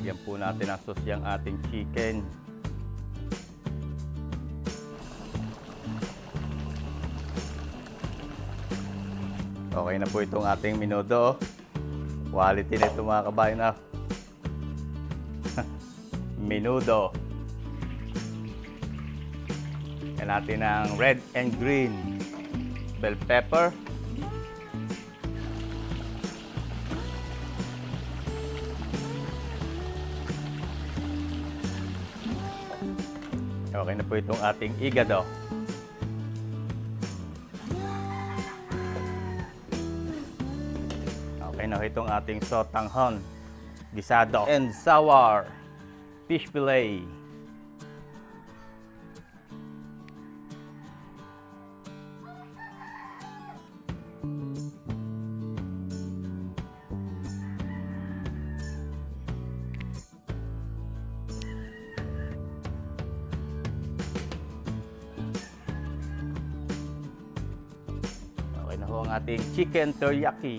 Lagyan po natin ng sauce yung ating chicken. Okay na po itong ating menudo. Quality na ito mga kabayan. Menudo. Yan natin ng red and green bell pepper. Okay na po itong ating igado. Okay na itong ating sotanghon, gisado, and sour fish fillet. Okay na ho ang ating chicken teriyaki.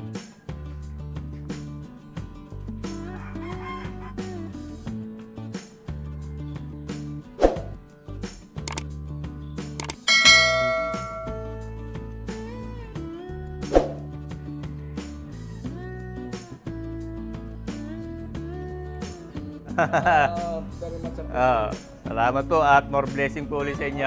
Very much appreciated. Salamat po at more blessing po ulit sa inyo.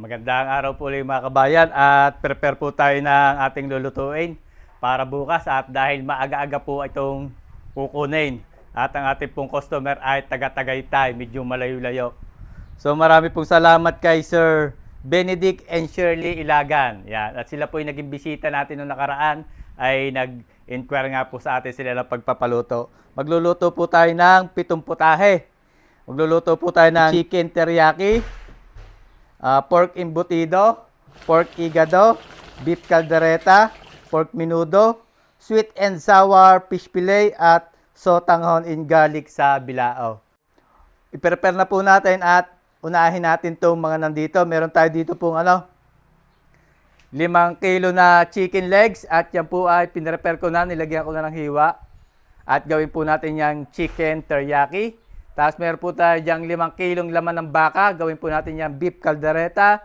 Magandang araw po ulit mga kabayan at prepare po tayo ng ating lulutuin para bukas at dahil maaga-aga po itong kukunin at ang ating pong customer ay taga-Tagaytay, medyo malayo-layo. So marami pong salamat kay Sir Benedict and Shirley Ilagan. Yan. At sila po yung naging bisita natin noong nakaraan ay nag-inquire nga po sa atin sila ng pagpapaluto. Magluluto po tayo ng pitong putahe. Magluluto po tayo ng chicken teriyaki, pork embutido, pork igado, beef caldereta, pork menudo, sweet and sour fish fillet at sotanghon in garlic sa bilao. I-prepare na po natin at unahin natin itong mga nandito. Meron tayo dito pong 5 kilo na chicken legs at yan po ay pinrepare ko na, nilagyan ko na ng hiwa. At gawin po natin yung chicken teriyaki. Tapos meron po tayo diyang 5 kilong laman ng baka. Gawin po natin yung beef caldereta.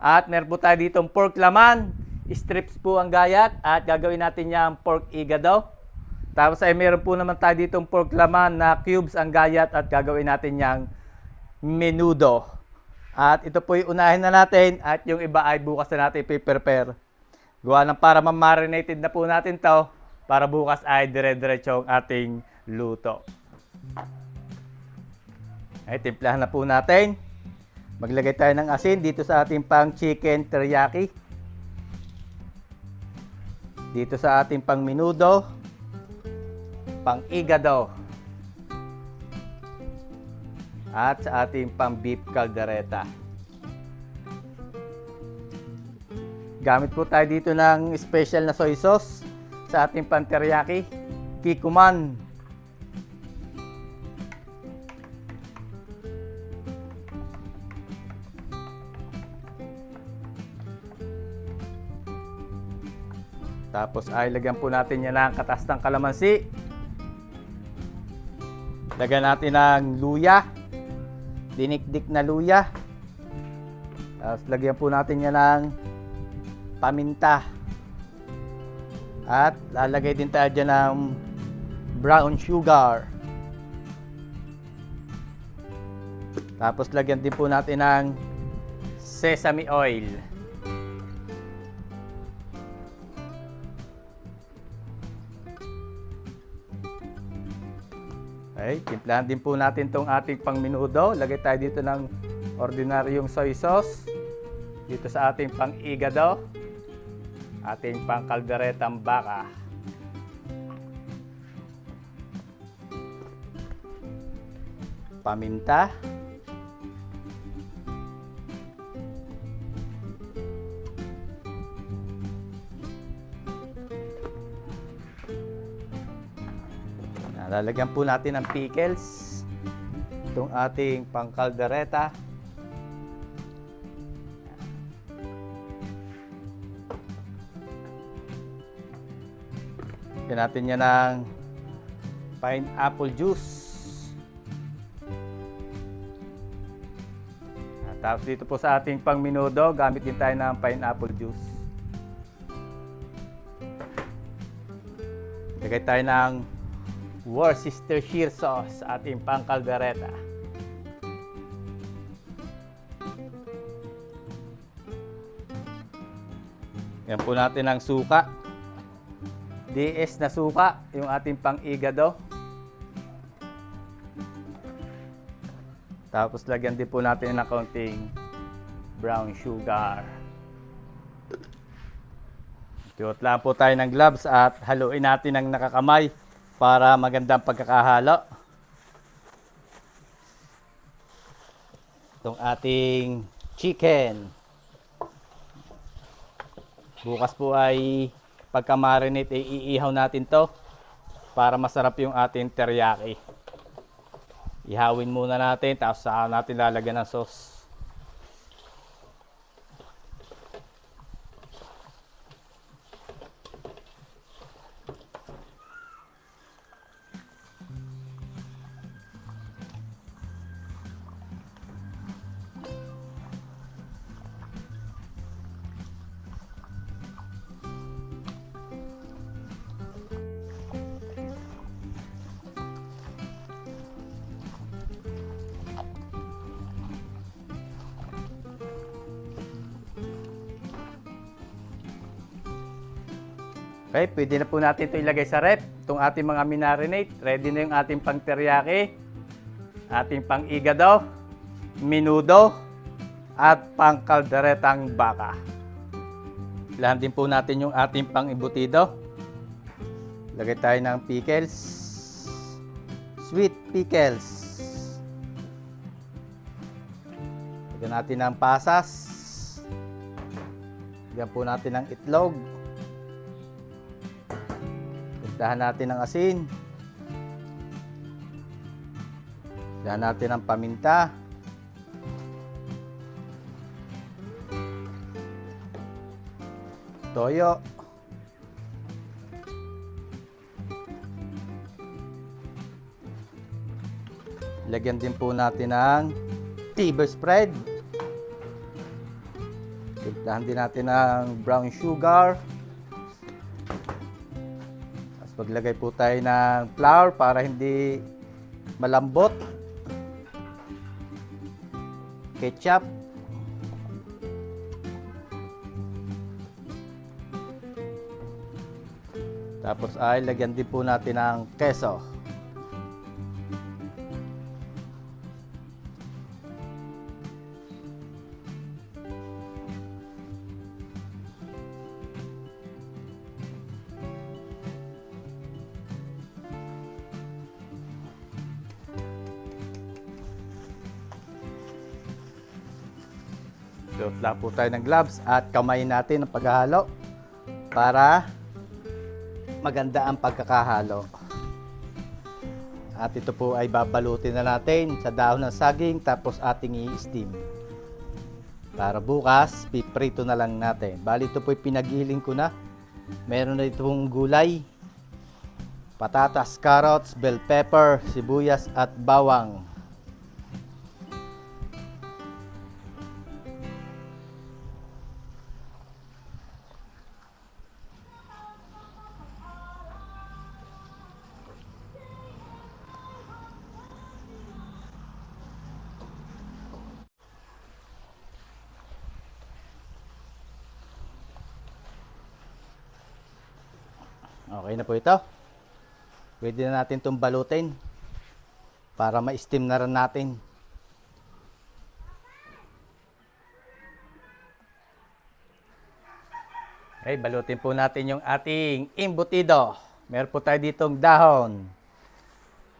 At meron po tayo ditong pork laman. strips po ang gayat at gagawin natin yung pork igado. Tapos ay meron po naman tayo ditong pork laman na cubes ang gayat at gagawin natin yung menudo. At ito po yung unahin na natin at yung iba ay bukas na natin i-prepare. Gawa ng para ma-marinated na po natin to para bukas ay dire-diretso ang ating luto. Ay, timplahan na po natin. Maglagay tayo ng asin dito sa ating pang chicken teriyaki. Dito sa ating pang menudo, pang igado, at sa ating pang beef caldereta. Gamit po tayo dito ng special na soy sauce sa ating pang teriyaki, Kikkoman. Tapos ay lagyan po natin yan ng katas ng kalamansi. Lagyan natin ng luya. Dinikdik na luya. Tapos lagyan po natin yan ng paminta. At lalagay din tayo dyan ng brown sugar. Tapos lagyan din po natin ng sesame oil. Okay, timplahan din po natin itong ating pang menudo. Lagay tayo dito ng ordinaryong soy sauce. Dito sa ating pang igado. Ating pang kalderetang baka. Paminta. Lalagyan po natin ng pickles. Itong ating pang kaldereta. Lagyan natin yan ng pineapple juice. Tapos dito po sa ating pang menudo, gamit din tayo ng pineapple juice. Lagay tayo ng Worcestershire sauce sa ating pang kaldereta. Yan po natin ang suka. DS na suka, yung ating pang igado. Tapos lagyan din po natin ng kaunting brown sugar. Tuyot lang po tayo ng gloves at haluin natin ng nakakamay para magandang pagkakahalo. Itong ating chicken. Bukas po ay pagka-marinate, iihaw natin to para masarap yung ating teriyaki. Ihawin muna natin, tapos saka natin lalagyan ng sauce. Okay, pwede na po natin ito ilagay sa rep. Itong ating mga minarinate. Ready na yung ating pang teriyaki, ating pang igado, menudo, at pang kalderetang baka. Ilahan din po natin yung ating pang embutido. Lagay tayo ng pickles. Sweet pickles. Lagyan natin ng pasas. Lagyan po natin ng itlog. Dahan natin ng asin. Dahan natin ng paminta. Toyo. Lagyan din po natin ng table spread. Dahan din natin ng brown sugar. Tapos maglagay po tayo ng flour para hindi malambot. Ketchup. Tapos ay lagyan din po natin ng keso. Suot lang po tayo ng gloves at kamay natin ang paghahalo para maganda ang pagkakahalo. At ito po ay babalutin na natin sa dahon ng saging tapos ating i-steam. Para bukas, piprito na lang natin. Bali ito po ay pinagiling ko na. Meron na itong gulay, patatas, carrots, bell pepper, sibuyas at bawang. Okay na po ito. Pwede na natin itong balutin para ma-steam na rin natin. Okay, balutin po natin yung ating embutido. Meron po tayo ditong dahon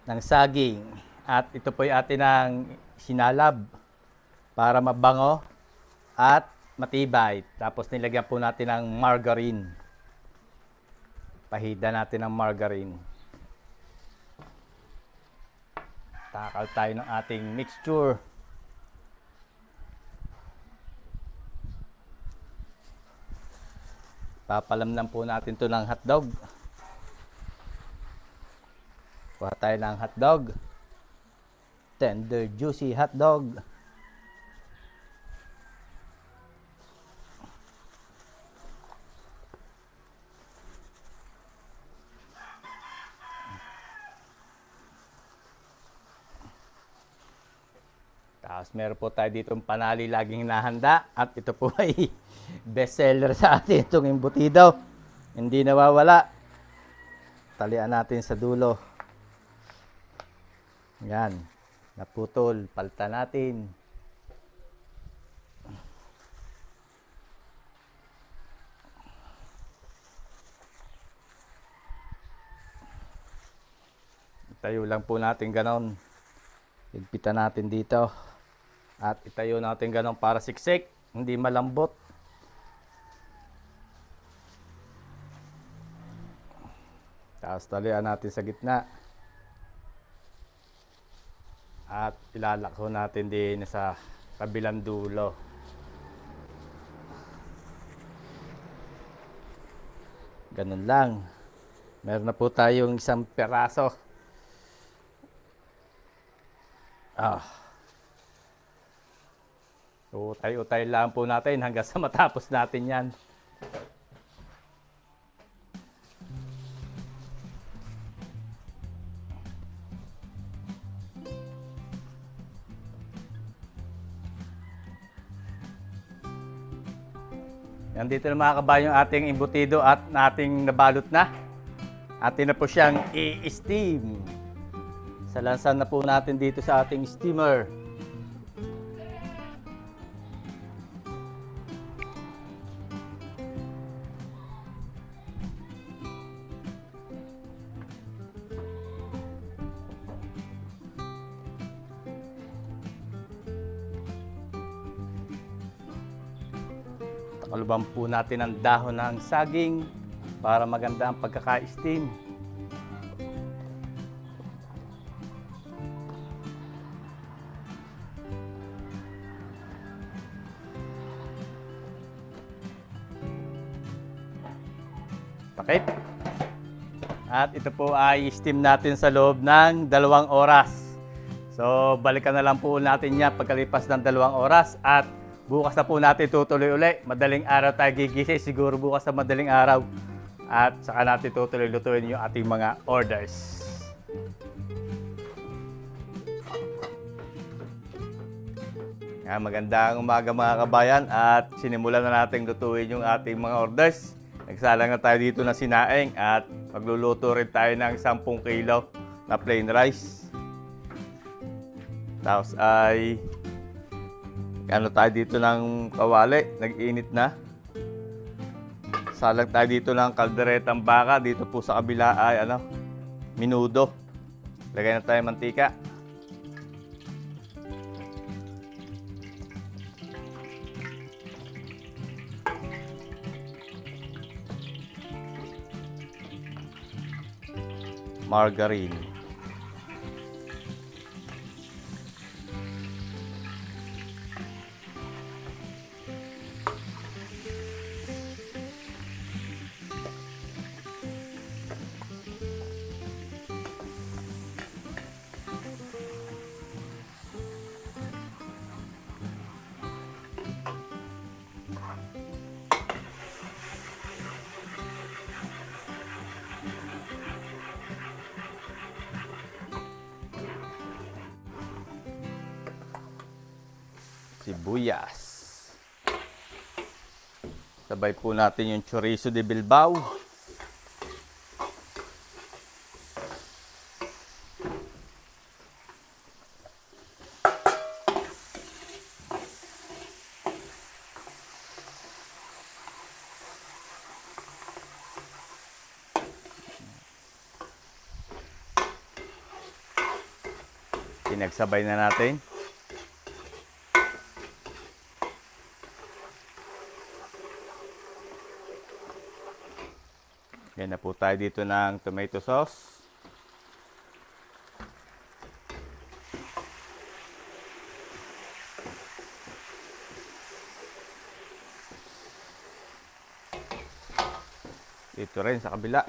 ng saging. At ito po yung atin ng sinalab para mabango at matibay. Tapos nilagyan po natin ng margarine. Pahida natin ng margarine. Takal tayo ng ating mixture. Papalamnan po natin ito ng hotdog. Kuha tayo ng hotdog. Tender, juicy hotdog. Tapos meron po tayo ditong panali laging nahanda at ito po ay bestseller sa atin itong embutido. Hindi nawawala. Talian natin sa dulo. Yan. Naputol. Palta natin. Itayo lang po natin ganon. Higpitan natin dito. At itayo natin ganon para siksik. Hindi malambot. Tapos talian natin sa gitna. At ilalako natin din sa kabilang dulo. Ganun lang. Meron na po tayong isang peraso. So, utay-utay lang po natin hanggang sa matapos natin yan. Nandito na mga kabayo yung ating embutido at nating nabalot na. Atin na po siyang i-steam. Salansan na po natin dito sa ating steamer. Takaluban po natin ang dahon ng saging para maganda ang pagkaka-steam. Takip. At ito po ay steam natin sa loob ng 2 oras. So, balikan na lang po natin yan pagkalipas ng 2 oras at bukas na po natin tutuloy uli. Madaling araw tayo gigising, siguro bukas na madaling araw. At saka natin tutuloy lutuin yung ating mga orders. Magandang umaga mga kabayan at sinimulan na natin lutuin yung ating mga orders. Nagsalang na tayo dito na sinaing at magluluto rin tayo ng 10 kilo na plain rice. Tapos ay tayo dito ng kawali, nag-init na. Salang tayo dito ng kalderetang baka, dito po sa kabila ay minudo. Lagay na tayo mantika. Margarine. Sibuyas. Sabay po natin yung chorizo de Bilbao. Pinagsabay na natin. Yan na po tayo dito ng tomato sauce. Dito rin sa kabila.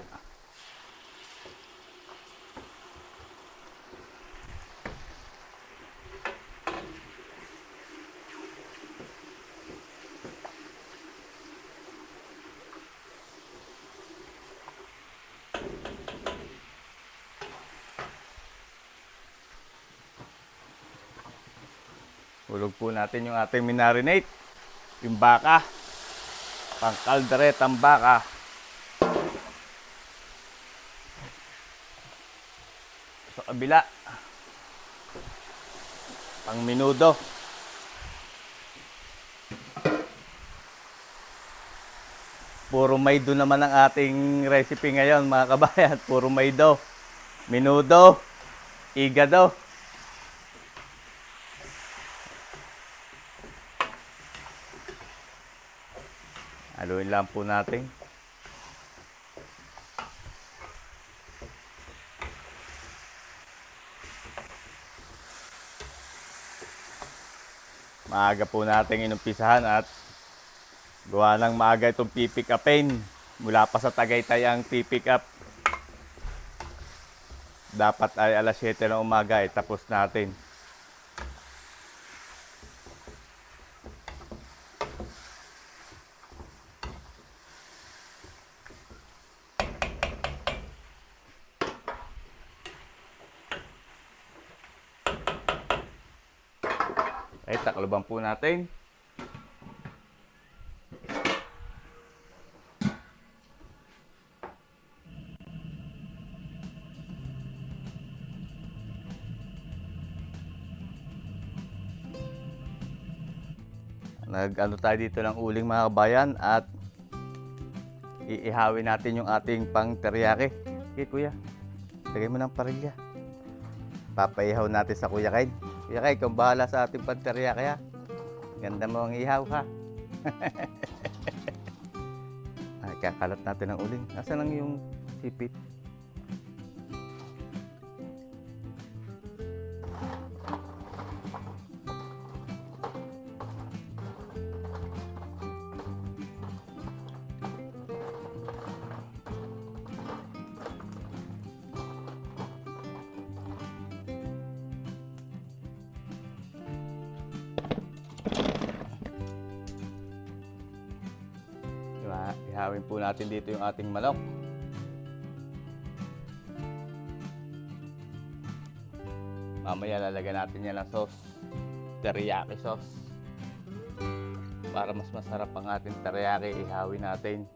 Hulog po natin yung ating minarinate. Yung baka. Pang kalderetang baka. Sa kabila. Pang minudo. Puro maydo naman ang ating recipe ngayon mga kabayan. Puro maydo. Minudo. Igado. Haluin lang po natin. Maaga po natin inumpisahan at gawa ng maaga itong pipick upin. Mula pa sa Tagaytay ang pipick up. Dapat ay alas 7 ng umaga tapos natin. Ay, takloban po natin. Nag-ano tayo dito ng uling mga kabayan at iihawin natin yung ating pang teriyaki. Okay, kuya. Lagay mo ng parilya. Papaihaw natin sa Kuya Kyle. Kuya Kyle, kung bahala sa ating pang teriyaki ha. Ganda mo ang ihaw ha. Ay, kakalat natin ng uling. Nasaan lang yung sipit? Ihawin po natin dito yung ating manok. Mamaya lalagyan natin yan ng sauce. Teriyaki sauce. Para mas masarap ang ating teriyaki, ihawin natin.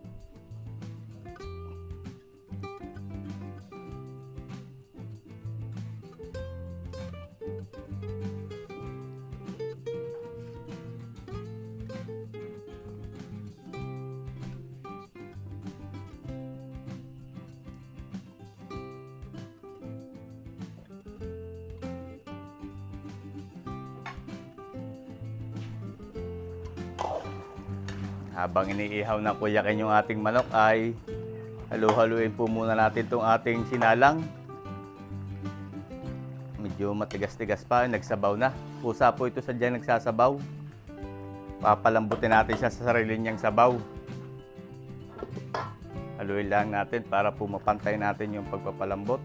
Habang iniihaw ng kuyakin yung ating manok ay halu-haluin po muna natin itong ating sinalang. Medyo matigas-tigas pa, nagsabaw na. Pusa po ito sa dyan nagsasabaw. Papalambutin natin siya sa sarili niyang sabaw. Haluin lang natin para po mapantay natin yung pagpapalambot.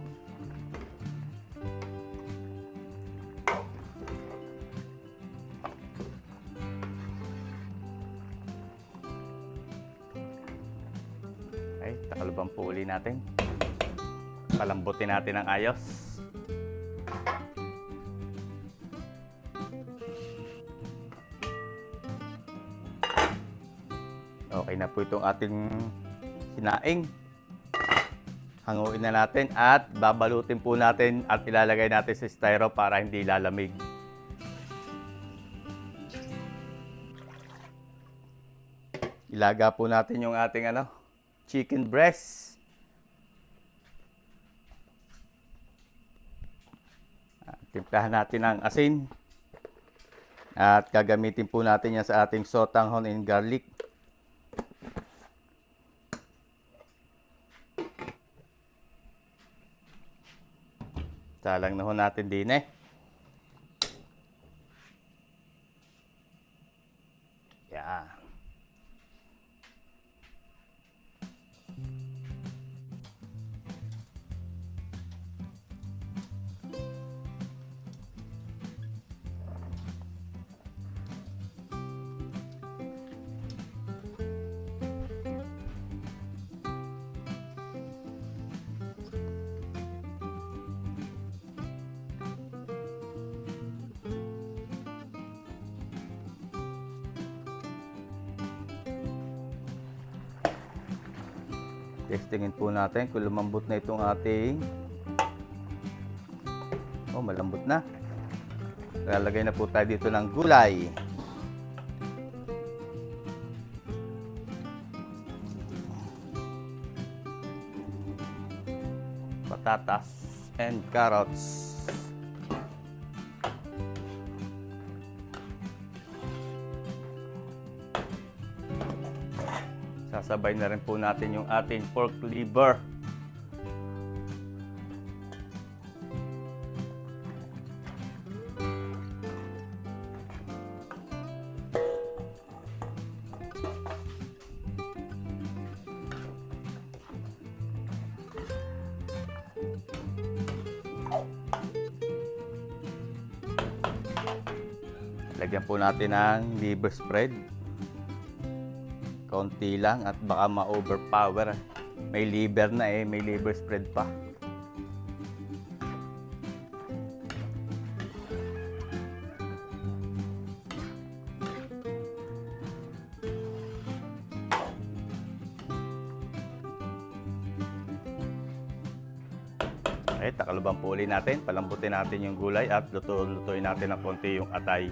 Takalubang po uli natin. Palambutin natin ng ayos. Okay na po itong ating sinaing. Hanguin na natin at babalutin po natin at ilalagay natin sa styro para hindi lalamig. Ilaga po natin yung ating chicken breast. Timplahan natin ng asin. At gagamitin po natin yan sa ating sotanghon and garlic. Salang na ho natin din Yan. Testingin po natin kung lumambot na itong ating malambot na. Lalagay na po tayo dito ng gulay. Patatas and carrots. Sasabay na rin po natin yung ating pork liver. Lagyan po natin ng liver spread. Konti lang at baka ma-overpower. May liver na may liver spread pa. Takalubang po ulit natin. Palambutin natin yung gulay at lutuin natin ng konti yung atay.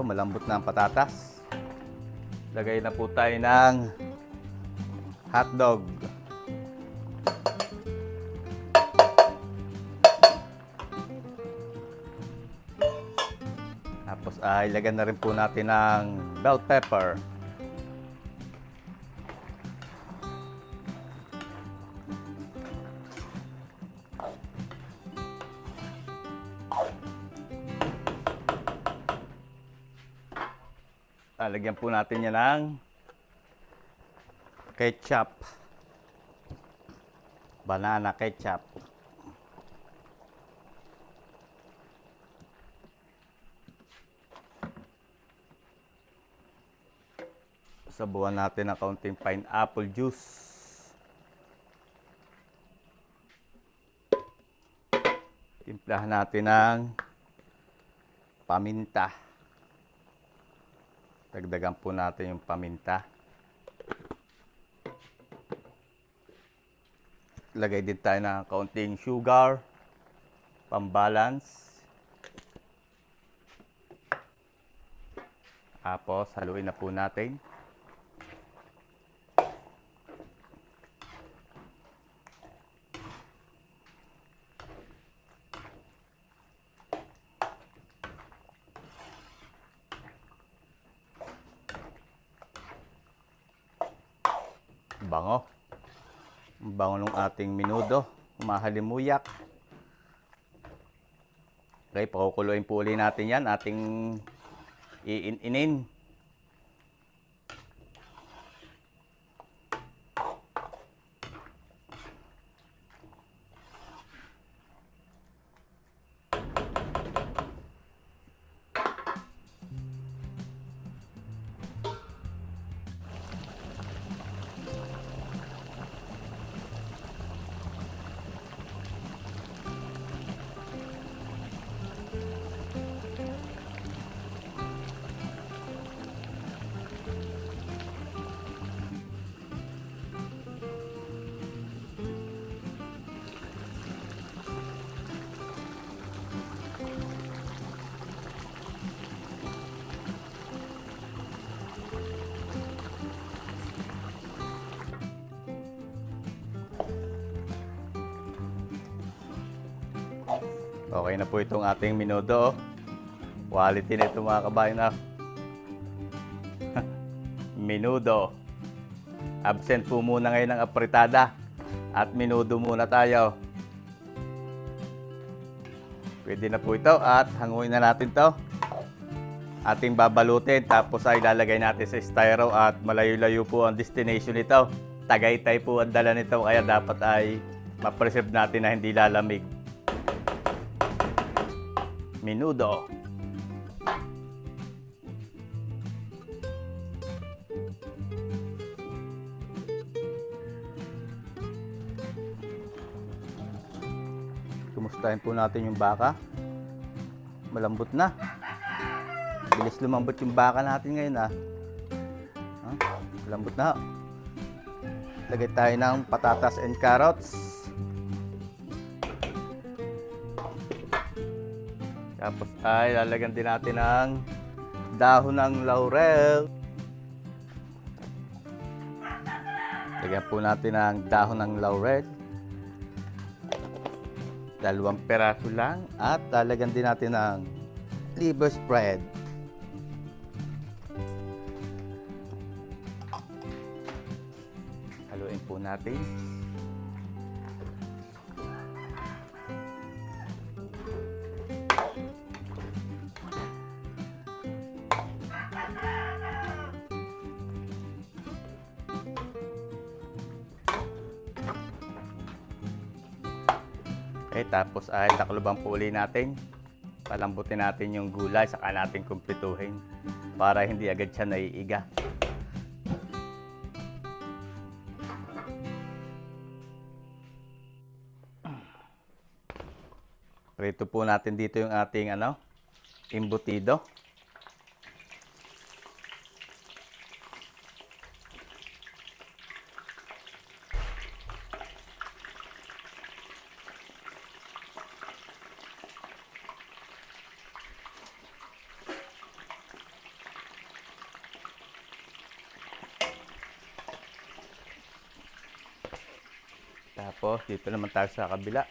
Malambot na ang patatas. Lagay na po tayo ng hotdog. Tapos ay lagyan na rin po natin ng bell pepper. Lagyan po natin yan ng ketchup. banana ketchup. Sabuhan natin ng kaunting pineapple juice. Timplahan natin ng paminta. Dagdagan po natin yung paminta. Lagay din tayo ng kaunting sugar, pambalance. Tapos haluin na po natin. Bango. Ang bango ng ating menudo. Mahalimuyak. Okay, pakukuluin po ulit natin yan. Ating iin-inin. Okay na po itong ating menudo. Quality na ito mga kabayan na. Menudo. Absent po muna ngayon ng apritada. At menudo muna tayo. Pwede na po ito at hanguin na natin to. Ating babalutin tapos ay lalagay natin sa styro at malayo-layo po ang destination nito. Tagaytay po ang dala nito kaya dapat ay ma-preserve natin na hindi lalamig. Menudo. Kumustahin po natin yung baka. Malambot na. Bilis lumambot yung baka natin ngayon Malambot na. Lagay tayo ng patatas and carrots. Tapos ay lalagyan din natin ng dahon ng laurel. Lagyan po natin ng dahon ng laurel. 2 peraso lang. At lalagyan din natin ng liver spread. Haluin po natin. Okay, tapos ay takloban po ulit natin. Palambutin natin yung gulay, saka natin kumpletuhin para hindi agad siya naiiga. Prito po natin dito yung ating embutido. Tapos, dito naman tayo sa kabila.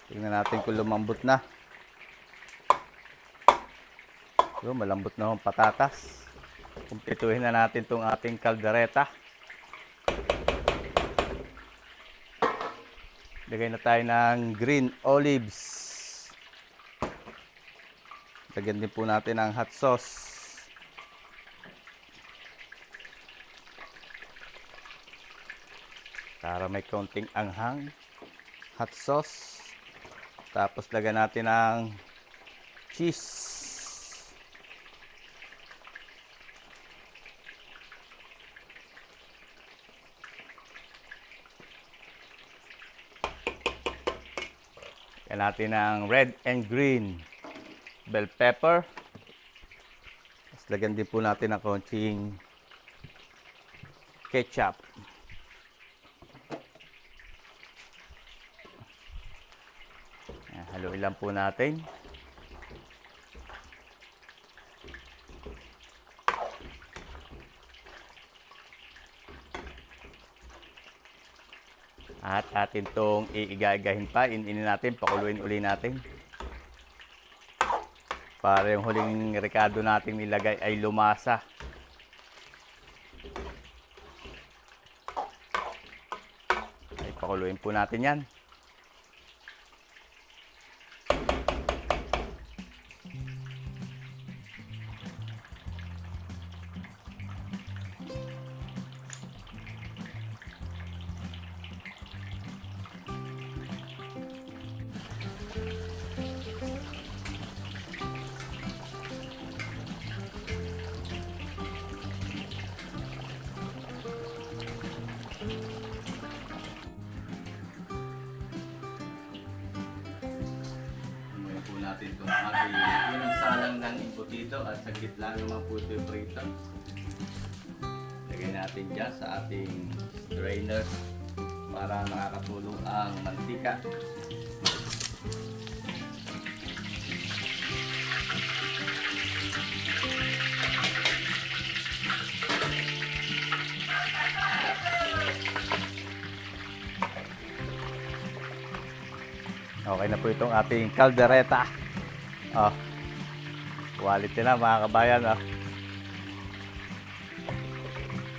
Tingnan natin kung lumambot na. So, malambot na yung patatas. Kumpletuhin na natin itong ating kaldereta. Lagay na tayo ng green olives. Lagyan din po natin ng hot sauce. Para may kaunting anghang. Hot sauce. Tapos lagyan natin ng cheese. Lagyan natin ng red and green bell pepper. Tapos lagyan din po natin ng konting ketchup. Haluin lang po natin. At atin itong iiga-igahin pa. Inin natin, pakuluin uli natin. Para yung huling rekado natin nilagay ay lumasa. Ay, pakuluin po natin yan. Natin itong ating unang salang ng embutido at saglit lang naman po ito yung prito. Lagay natin dyan sa ating strainer para nakakatulong ang mantika. Okay na po itong ating kaldereta. Oh, quality na mga kabayan. Oh.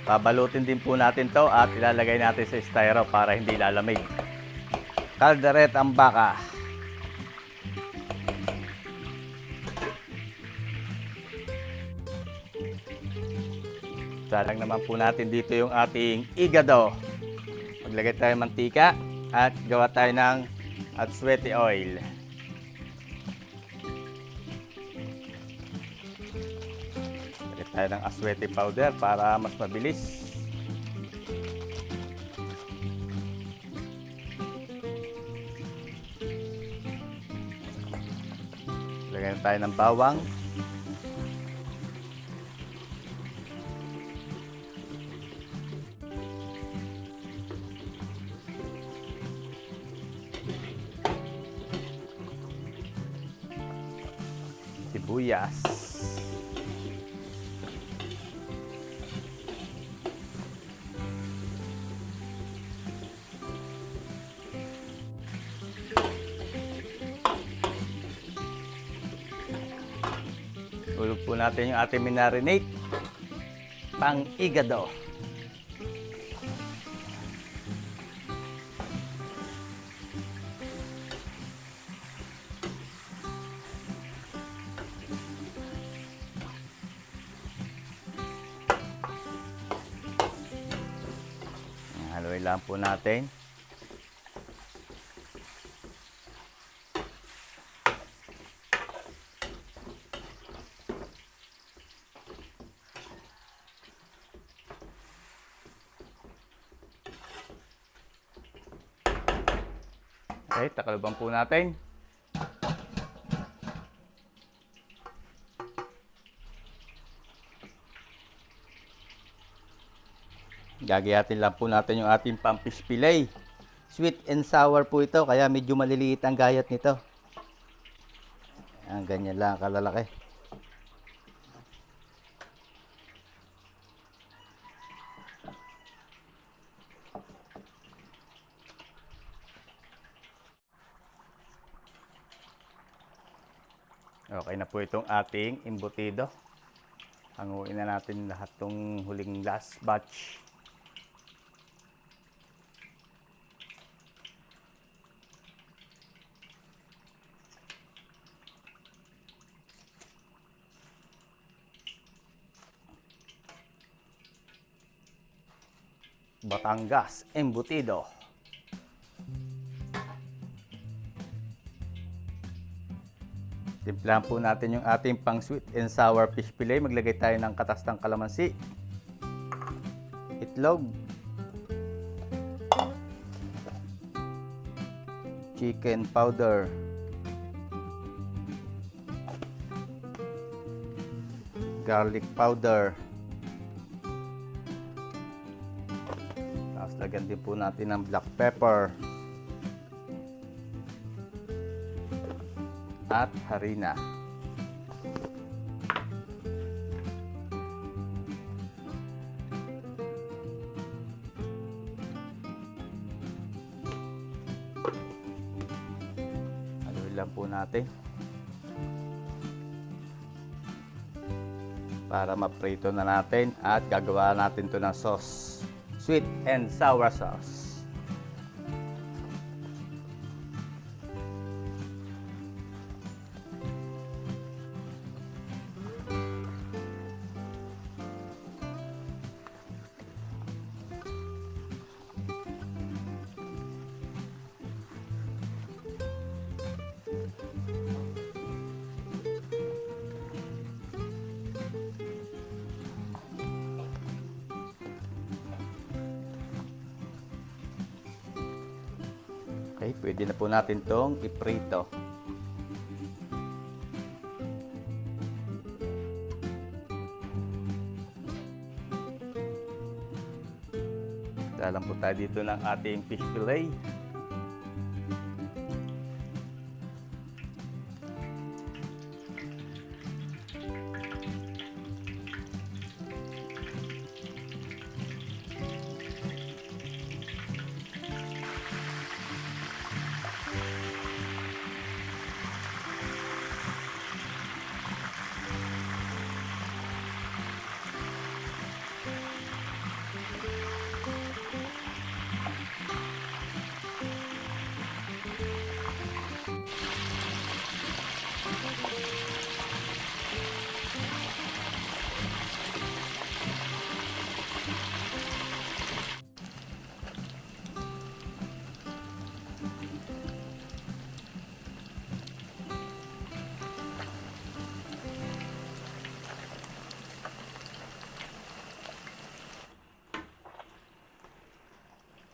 Babalutin din po natin to at ilalagay natin sa styro para hindi lalamig. Kaldereta ang baka. Salang naman po natin dito yung ating igado. Maglagay tayo ng mantika at gawa tayo ng at sweaty oil. Lagyan tayo ng aswete powder para mas mabilis. Lagyan tayo ng bawang. Sibuyas. Ulog po natin yung ating minarinate pang igado. Haluin lang po natin. Okay, takaloban po natin. Gagayatin lang po natin yung ating pampish fillet. Sweet and sour po ito, kaya medyo maliliit ang gayat nito. Ang ganyan lang kalalaki. Okay na po itong ating embutido. Hanguin na natin lahat ng huling last batch. Batangas embutido. Timplahan po natin yung ating pang sweet and sour fish fillet. Maglagay tayo ng katas ng kalamansi, itlog, chicken powder, garlic powder. Tapos lagyan din po natin ng black pepper at harina. Haluin lang po natin para maprito na natin at gagawa natin to ng sauce, sweet and sour sauce. Okay, pwede na po natin itong iprito. Dalang po tayo dito ng ating fish fillet.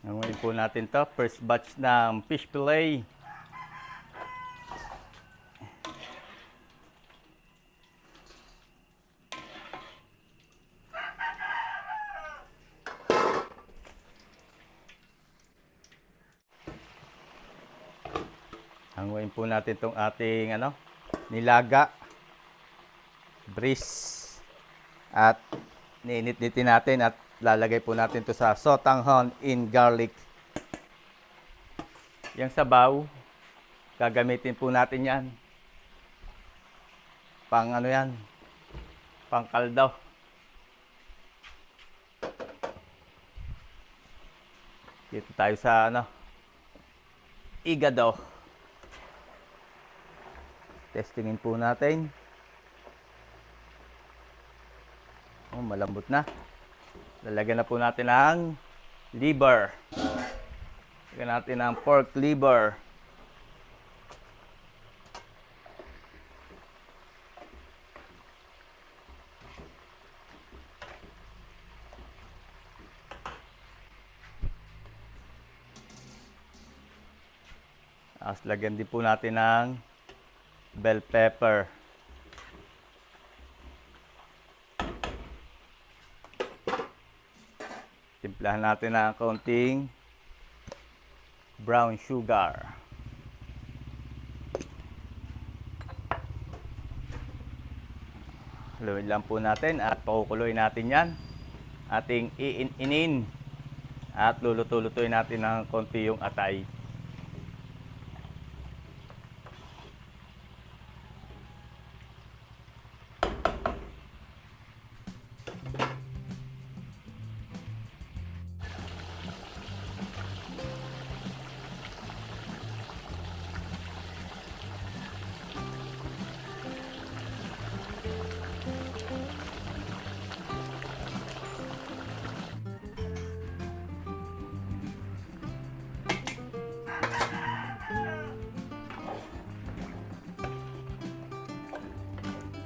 Ngayon po natin to, first batch ng fish fillet. Hanguin po natin itong ating nilaga, bris, at niinit-nitin natin at lalagay po natin to sa sotanghon in garlic. Yung sabaw, gagamitin po natin yan. Pang yan? Pang kaldo. Dito tayo sa igado. Testingin po natin. Oh, malambot na. Lalagyan na po natin ng liver. Lagyan natin ng pork liver. Tapos lagyan din po natin ng bell pepper. Timplahan natin ng kaunting brown sugar. Haluin lang po natin at pakukuloy natin yan. Ating iin-inin at luluto-lutuin natin ng konti yung atay.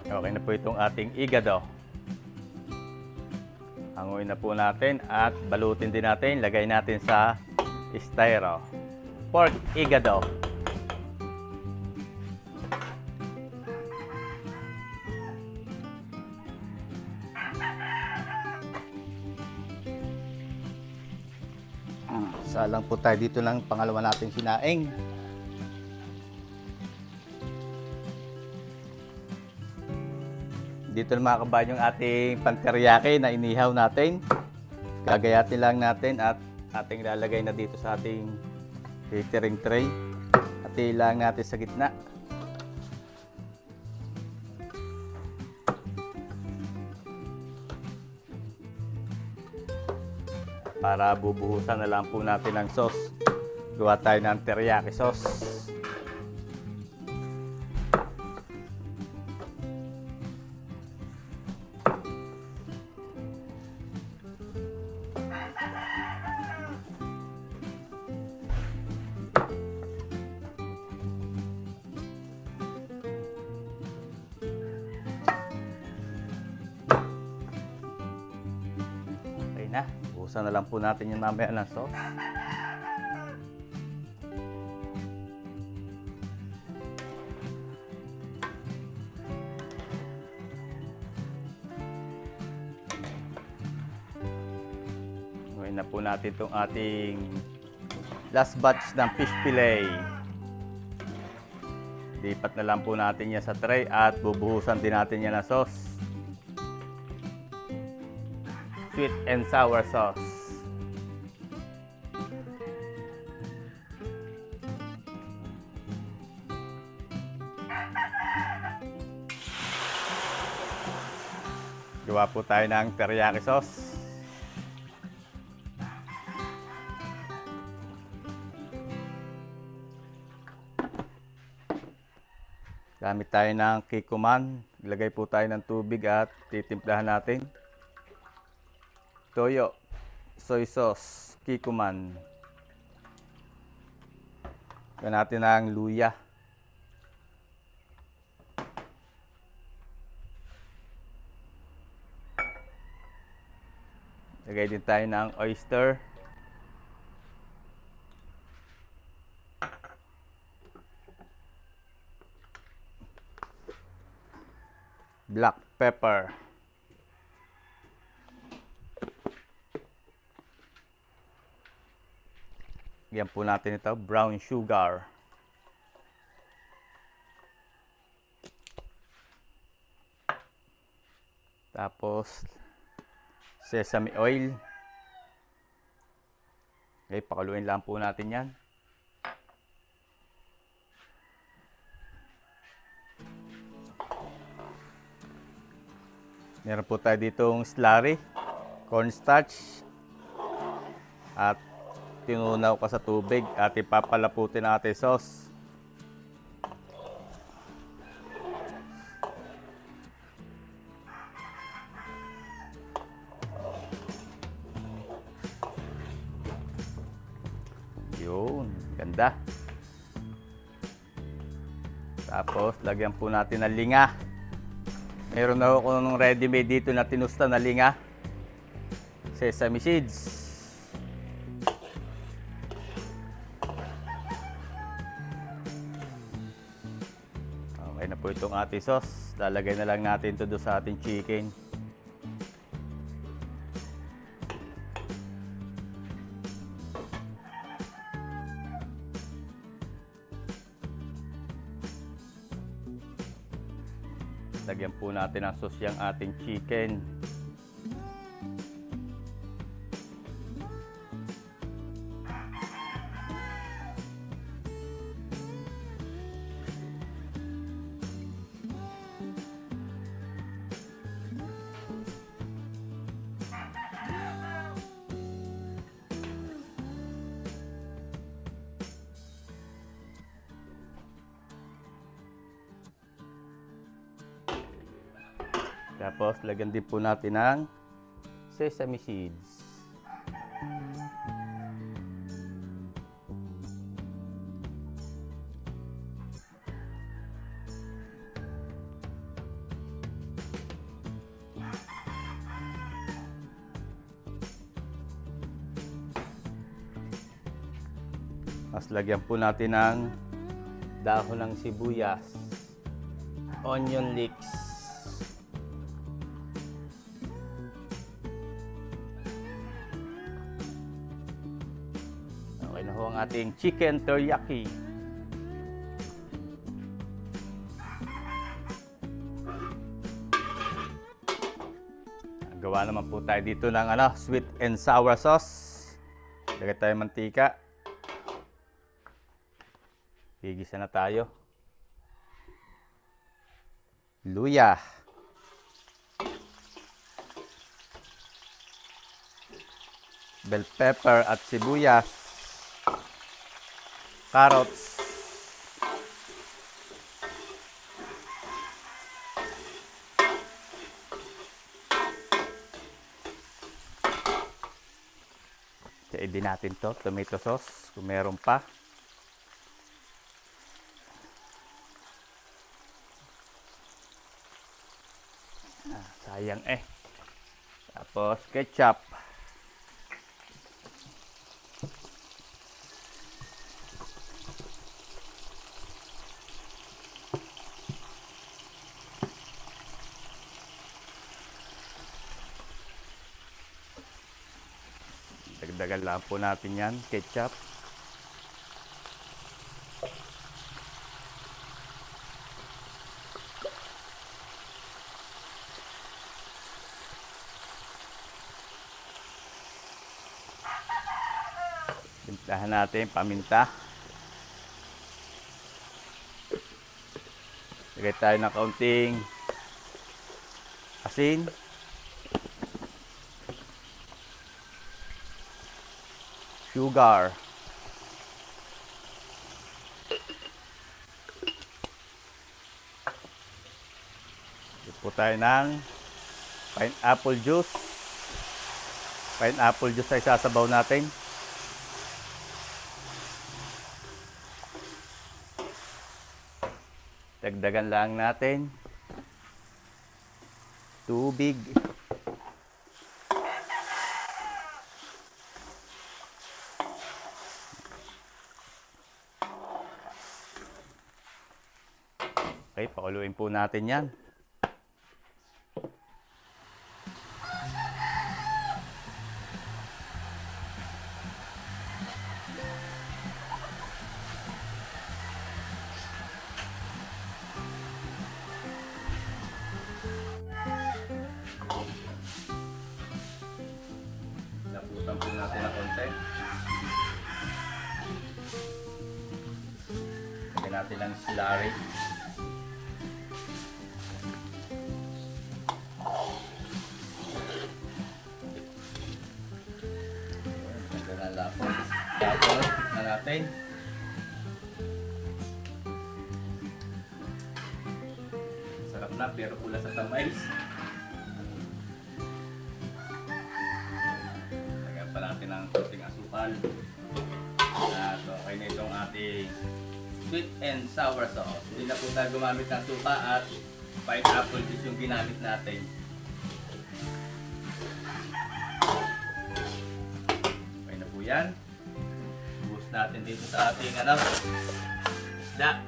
Okay na po itong ating igado. Hanguin na po natin at balutin din natin. Lagay natin sa styro. Pork igado. Salang po tayo dito ng pangalawa nating sinaing. Dito na mga kabayan yung ating panteriyaki na inihaw natin. Gagayatin lang natin at ating lalagay na dito sa ating catering tray. At ilang natin sa gitna. Para bubuhusan na lang po natin ng sauce. Gawa tayo ng teriyaki sauce. Na. Buhusan na lang po natin yung mamaya ng sauce. Gawin na po natin itong ating last batch ng fish fillet. Lipat na lang po natin yan sa tray at bubuhusan din natin yan ng sauce. Sweet and sour sauce. Gawa po tayo ng teriyaki sauce. Gamit tayo ng Kikkoman. Ilagay po tayo ng tubig at titimplahan natin. Toyo, soy sauce, Kikkoman. Gawin natin ng luya. Lagay din tayo ng oyster. Black pepper. Yan po natin ito, brown sugar. Tapos, sesame oil. Okay, pakuluin lang po natin yan. Meron po tayo ditong slurry, cornstarch, at tinunaw ka sa tubig at ipapalaputin natin sauce. Yun, ganda. Tapos, lagyan po natin ng linga. Meron na ako nung ready-made dito na tinusta na linga. Sesame seeds. Okay na po itong ating sauce. Lalagay na lang natin ito doon sa ating chicken. Lagyan po natin ng sauce yung ating chicken. Tapos, lagyan din po natin ng sesame seeds. Tapos lagyan po natin ng dahon ng sibuyas, onion leeks, okay na ho ang ating chicken teriyaki. Gawa naman po tayo dito ng sweet and sour sauce. Lagay tayo mantika. Gigisa na tayo. Luya. Bell pepper at sibuyas. Carrots. Kain din natin to, tomato sauce, kung meron pa. Sayang eh. Tapos ketchup. Dagdagan lang po natin yan, ketchup. Timplahan natin paminta. Lagay tayo ng kaunting asin. Sugar. Ito po tayo ng pineapple juice. Pineapple juice ay sasabaw natin. Dagdagan lang natin tubig. Okay, pakuluin po natin yan. Naputan po natin na konti. Lagyan natin ng slurry. Tapos, na natin. Sarap na, pero pula sa tamais. Lagyan pa natin ng konting asukal. At okay na itong ating sweet and sour sauce. Hindi na po tayo gumamit ng suka at pineapple juice yung ginamit natin. Okay na po yan. Natin dito sa ating isda.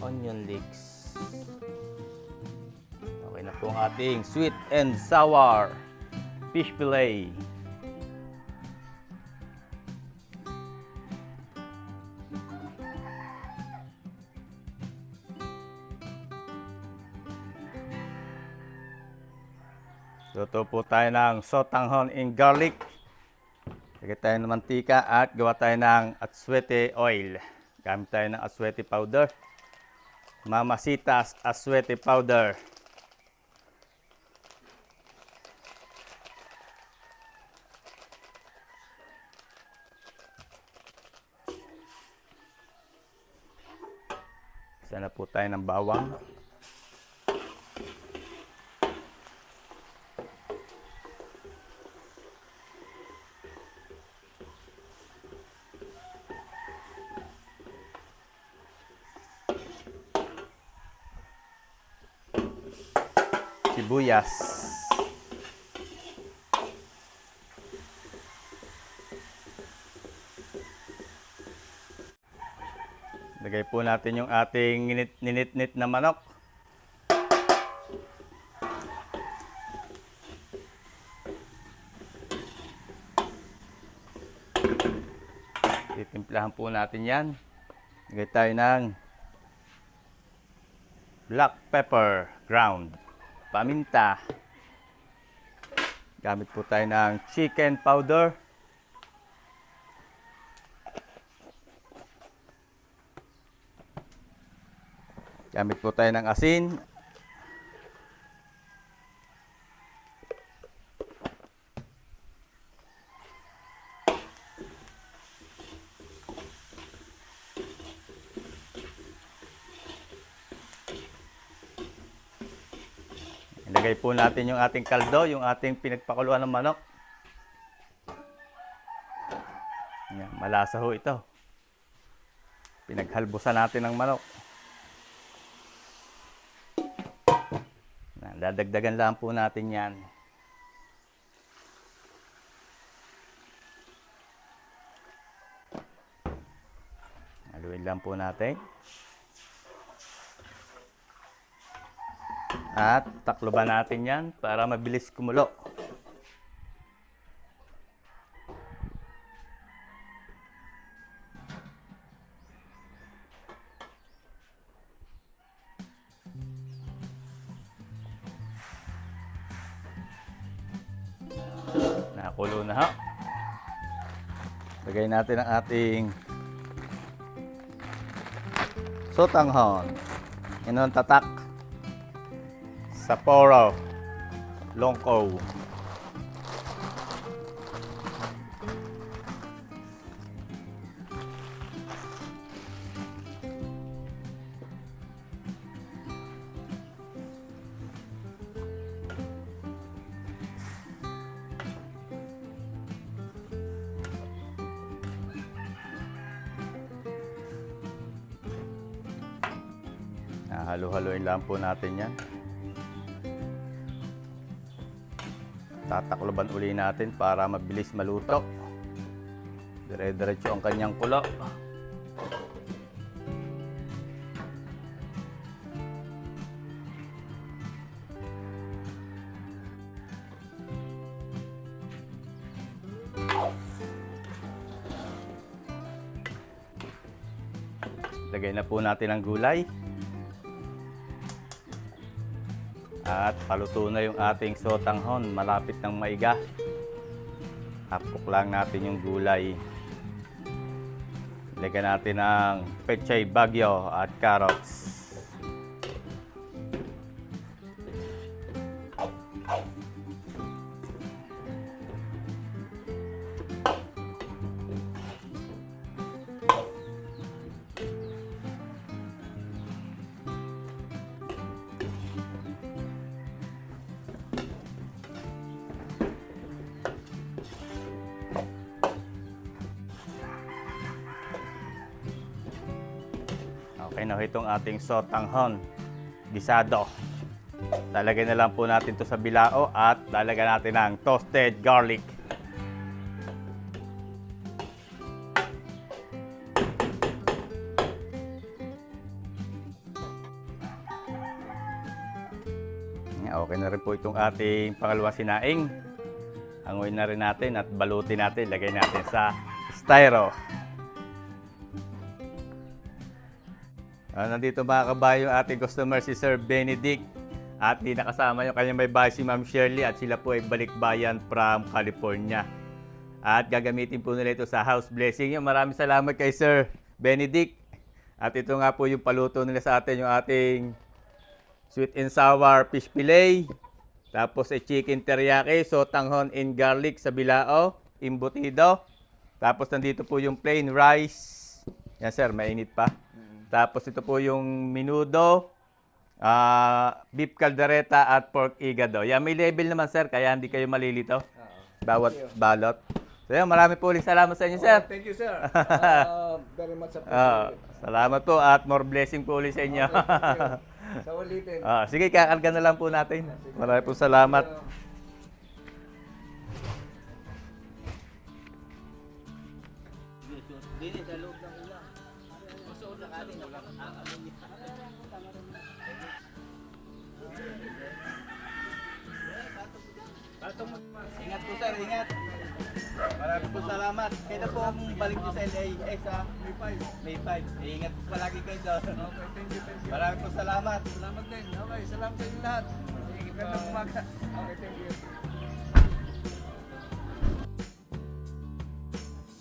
Onion leeks. ang ating sweet and sour fish fillet. Luto po tayo ng sotanghon in garlic. Lagay tayo ng mantika at gawa tayo ng aswete oil. Gamit tayo ng aswete powder. Mamasitas aswete powder. Isa na po tayo ng bawang. Sibuyas. Lagay po natin yung ating ninit-nit na manok. Titimplahan po natin yan. Lagay tayo ng black pepper ground. Paminta. Gamit po tayo ng chicken powder. Gamit po tayo ng asin. Ilagay po natin yung ating kaldo, yung ating pinagpakuluan ng manok. Yan, malasa ho ito. Pinaghalbusan natin ng manok. Yan, dadagdagan lang po natin yan. Haluin lang po natin. At takloban natin yan para mabilis kumulo. Nakulo na ha. Lagay natin ang ating sotanghon. Yan ang tatak. Sapporo Longko. Halo-haloin lang po natin yan. Tatakloban uli natin para mabilis maluto. Dire-diretso ang kanyang kulo. Lagay na po natin ang gulay. At paluto na yung ating sotanghon, malapit ng maiga. Hapok lang natin yung gulay. Lagyan natin ang pechay bagyo at carrots. Okay na itong ating sotanghon gisado. Lalagyan na lang po natin to sa bilao at lalagyan natin ng toasted garlic. Okay na rin po itong ating pangalawang sinaing. Hanguin na rin natin at balutin natin. Lagay natin sa styro. Nandito mga kabayo yung ating customer si Sir Benedict. At di nakasama yung kanyang may bahay si Ma'am Shirley at sila po ay balikbayan from California. At gagamitin po nila ito sa house blessing. Maraming salamat kay Sir Benedict. At ito nga po yung paluto nila sa atin, yung ating sweet and sour fish fillet. Tapos ay chicken teriyaki, sotanghon in garlic sa bilao, embutido. Tapos nandito po yung plain rice. Yan sir, mainit pa. Tapos ito po yung menudo, beef caldereta at pork igado. Yan, may label naman sir, kaya hindi kayo malilito. Bawat balot. So yan, marami po ulit salamat sa inyo sir. Thank you, sir. Very much appreciated. Salamat po at more blessing po ulit sa inyo. Sa ulitin. Sige, kakarga na lang po natin. Marami po salamat. Ingat po sir, ingat. Maraming po salamat. Kaya po ang balik niyo sa LA, sa May 5. Ingat po palagi kayo doon. Okay, thank you, thank you. Maraming po salamat. Salamat din. Okay, salamat sa inyo lahat. Gandang umaga. Okay, thank you.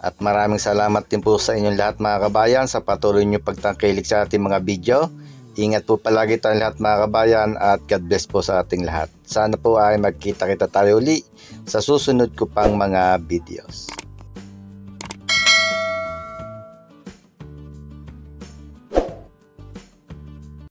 At maraming salamat din po sa inyong lahat mga kabayan sa patuloy nyo pagtangkilik sa ating mga video. Ingat po palagi tayong lahat mga kabayan at God bless po sa ating lahat. Sana po ay magkita-kita tayo uli sa susunod ko pang mga videos.